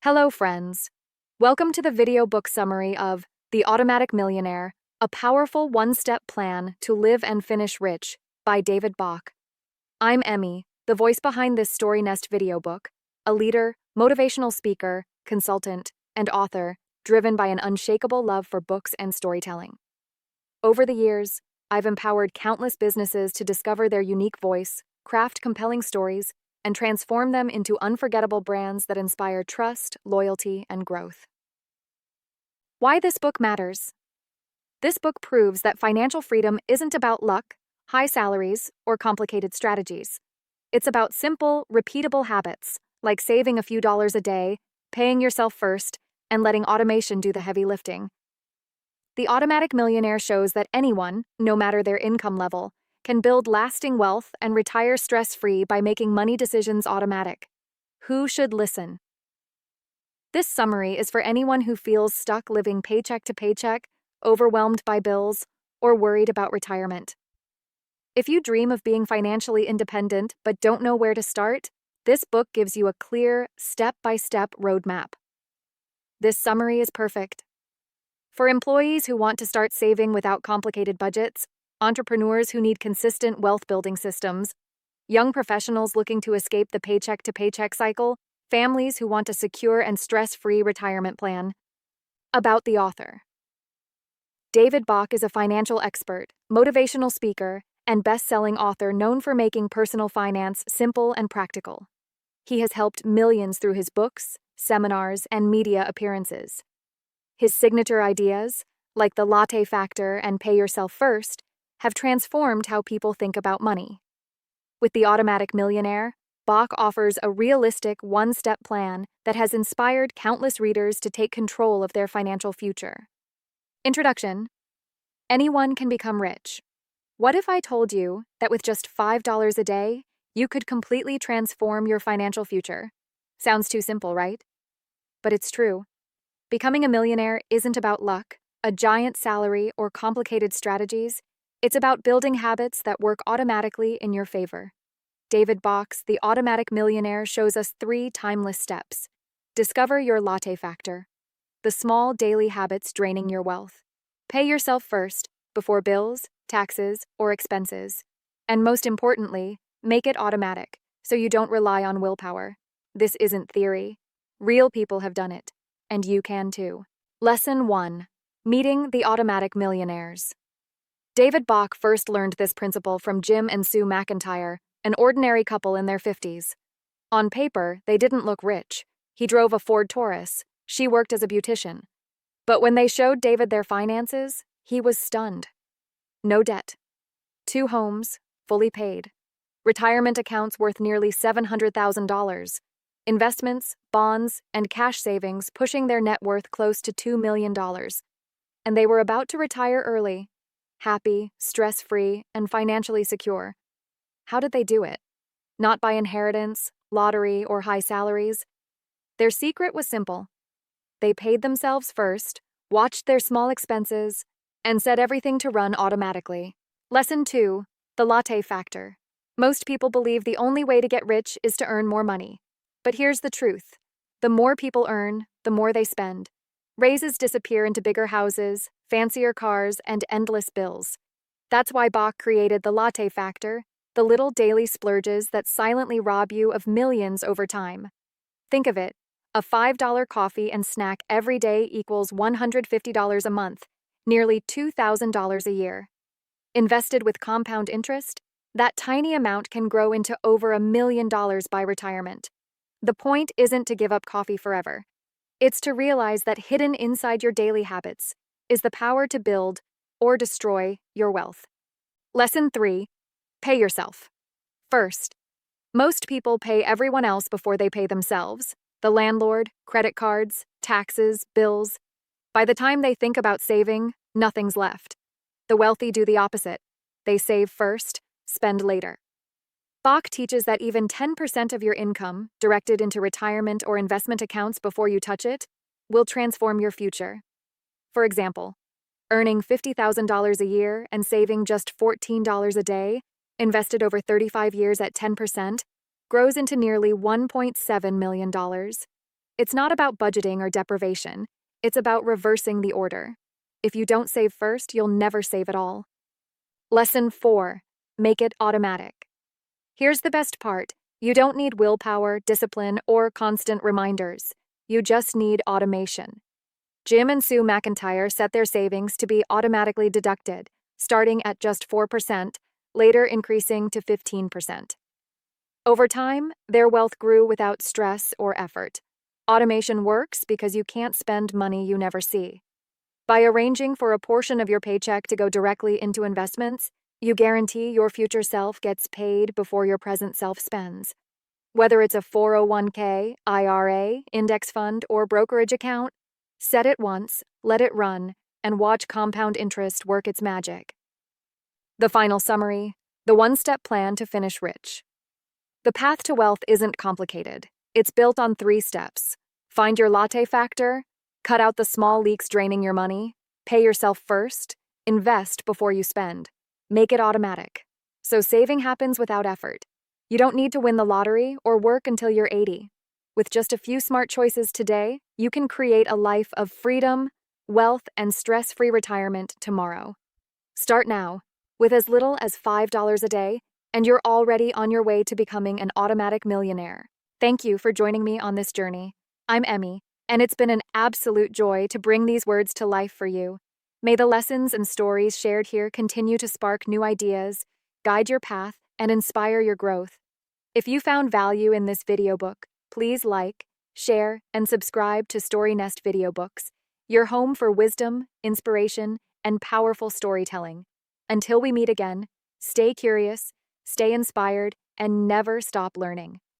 Hello, friends. Welcome to the video book summary of The Automatic Millionaire, a powerful one-step plan to live and finish rich by David Bach. I'm Emmi, the voice behind this StoryNest video book, a leader, motivational speaker, consultant, and author driven by an unshakable love for books and storytelling. Over the years, I've empowered countless businesses to discover their unique voice, craft compelling stories, and transform them into unforgettable brands that inspire trust, loyalty, and growth. Why this book matters. This book proves that financial freedom isn't about luck, high salaries, or complicated strategies. It's about simple, repeatable habits, like saving a few dollars a day, paying yourself first, and letting automation do the heavy lifting. The Automatic Millionaire shows that anyone, no matter their income level, can build lasting wealth and retire stress-free by making money decisions automatic. Who should listen? This summary is for anyone who feels stuck living paycheck to paycheck, overwhelmed by bills, or worried about retirement. If you dream of being financially independent but don't know where to start, this book gives you a clear, step-by-step roadmap. This summary is perfect for employees who want to start saving without complicated budgets, entrepreneurs who need consistent wealth-building systems, young professionals looking to escape the paycheck-to-paycheck cycle, families who want a secure and stress-free retirement plan. About the author. David Bach is a financial expert, motivational speaker, and best-selling author known for making personal finance simple and practical. He has helped millions through his books, seminars, and media appearances. His signature ideas, like the Latte Factor and Pay Yourself First, have transformed how people think about money. With The Automatic Millionaire, Bach offers a realistic one-step plan that has inspired countless readers to take control of their financial future. Introduction. Anyone can become rich. What if I told you that with just $5 a day, you could completely transform your financial future? Sounds too simple, right? But it's true. Becoming a millionaire isn't about luck, a giant salary, or complicated strategies. It's about building habits that work automatically in your favor. David Bach's The Automatic Millionaire shows us 3 timeless steps. Discover your Latte Factor, the small daily habits draining your wealth. Pay yourself first, before bills, taxes, or expenses. And most importantly, make it automatic, so you don't rely on willpower. This isn't theory. Real people have done it, and you can too. Lesson 1. Meeting the Automatic Millionaires. David Bach first learned this principle from Jim and Sue McIntyre, an ordinary couple in their 50s. On paper, they didn't look rich. He drove a Ford Taurus. She worked as a beautician. But when they showed David their finances, he was stunned. No debt. 2 homes, fully paid. Retirement accounts worth nearly $700,000. Investments, bonds, and cash savings pushing their net worth close to $2 million. And they were about to retire early. Happy, stress-free, and financially secure. How did they do it? Not by inheritance, lottery, or high salaries. Their secret was simple. They paid themselves first, watched their small expenses, and set everything to run automatically. Lesson 2. The Latte Factor. Most people believe the only way to get rich is to earn more money. But here's the truth. The more people earn, the more they spend. Raises disappear into bigger houses, fancier cars, and endless bills. That's why Bach created the Latte Factor, the little daily splurges that silently rob you of millions over time. Think of it. A $5 coffee and snack every day equals $150 a month, nearly $2,000 a year. Invested with compound interest, that tiny amount can grow into over $1 million by retirement. The point isn't to give up coffee forever. It's to realize that hidden inside your daily habits is the power to build or destroy your wealth. Lesson 3. Pay yourself. First. Most people pay everyone else before they pay themselves. The landlord, credit cards, taxes, bills. By the time they think about saving, nothing's left. The wealthy do the opposite. They save first, spend later. Bach teaches that even 10% of your income, directed into retirement or investment accounts before you touch it, will transform your future. For example, earning $50,000 a year and saving just $14 a day, invested over 35 years at 10%, grows into nearly $1.7 million. It's not about budgeting or deprivation. It's about reversing the order. If you don't save first, you'll never save at all. Lesson 4. Make it automatic. Here's the best part. You don't need willpower, discipline, or constant reminders. You just need automation. Jim and Sue McIntyre set their savings to be automatically deducted, starting at just 4%, later increasing to 15%. Over time, their wealth grew without stress or effort. Automation works because you can't spend money you never see. By arranging for a portion of your paycheck to go directly into investments, you guarantee your future self gets paid before your present self spends. Whether it's a 401k, IRA, index fund, or brokerage account, set it once, let it run, and watch compound interest work its magic. The final summary: the one-step plan to finish rich. The path to wealth isn't complicated. It's built on 3 steps. Find your Latte Factor, cut out the small leaks draining your money, pay yourself first, invest before you spend. Make it automatic. So saving happens without effort. You don't need to win the lottery or work until you're 80. With just a few smart choices today, you can create a life of freedom, wealth, and stress-free retirement tomorrow. Start now, with as little as $5 a day, and you're already on your way to becoming an automatic millionaire. Thank you for joining me on this journey. I'm Emmi, and it's been an absolute joy to bring these words to life for you. May the lessons and stories shared here continue to spark new ideas, guide your path, and inspire your growth. If you found value in this video book, please like, share, and subscribe to StoryNest VideoBooks, your home for wisdom, inspiration, and powerful storytelling. Until we meet again, stay curious, stay inspired, and never stop learning.